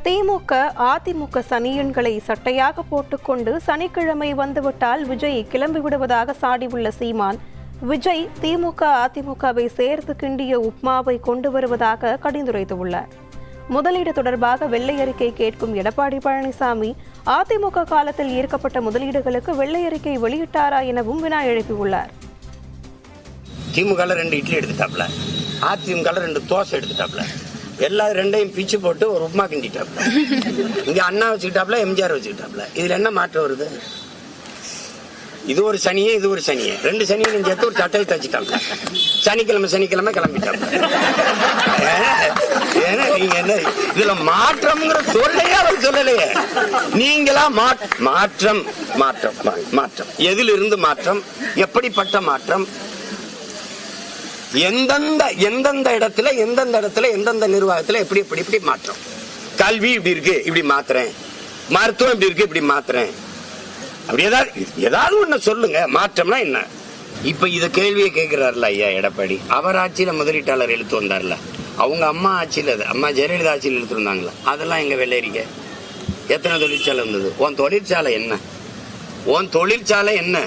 திமுக அதிமுக சனியன்களை சட்டையாக போட்டுக்கொண்டு சனிக்கிழமை வந்துவிட்டால் விஜய் கிளம்பி விடுவதாக சாடியுள்ள சீமான், விஜய் திமுக அதிமுகவை சேர்த்து கிண்டிய உப்மாவை கொண்டு வருவதாக கடிந்துரைத்துள்ளார். முதலீடு தொடர்பாக வெள்ளை அறிக்கை கேட்கும் எடப்பாடி பழனிசாமி, அதிமுக காலத்தில் ஈர்க்கப்பட்ட முதலீடுகளுக்கு வெள்ளை அறிக்கை வெளியிட்டாரா எனவும் வினா எழுப்பியுள்ளார். திமுக 2 இட்லி எடுத்துட்டாப்ல, அதிமுக 2 தோசை எடுத்துட்டாப்ல, எல்லா 2ஐயும் பிச்சு போட்டு ஒரு உப்மா கிண்டிட்டாப்ல. இங்க அண்ணா வச்சுக்கிட்டாப்ல, எம்ஜிஆர் வச்சுக்கிட்டாப்ல. இதுல என்ன மாற்றம் வருது? இது ஒரு சனியே, இது ஒரு சனியே, 2 சனியும் சேர்த்து ஒரு சட்டையை தச்சுட்டாங்க. சனிக்கிழமை கிளம்பிட்டாங்க. நீங்க என்ன இதுல மாற்றம்ங்கிற சொல்லையே அவர் சொல்லலையே. நீங்களா மாற்றம் மாற்றம் மாற்றம் எதிலிருந்து மாற்றம், எப்படிப்பட்ட மாற்றம், எந்தெந்த இடத்துல எந்தெந்த நிர்வாகத்துல எப்படி மாற்றம். கல்வி இப்படி இருக்கு, இப்படி மாத்துறேன். மருத்துவம் இப்படி இருக்கு, இப்படி மாத்துறேன். அப்படி ஏதாவது ஒண்ணு சொல்லுங்க. மாற்றம்னா என்ன? இப்ப இத கேள்வியை கேட்கிறாருல ஐயா எடப்பாடி. அவர் ஆட்சியில முதலீட்டாளர் இழுத்து வந்தார்ல, அவங்க அம்மா ஆட்சியில, அம்மா ஜெயலலிதா ஆட்சியில் இழுத்து வந்தாங்களா? அதெல்லாம் எங்க வெள்ளரிக்க எத்தனை தொழிற்சாலை இருந்தது? உன் தொழிற்சாலை என்ன?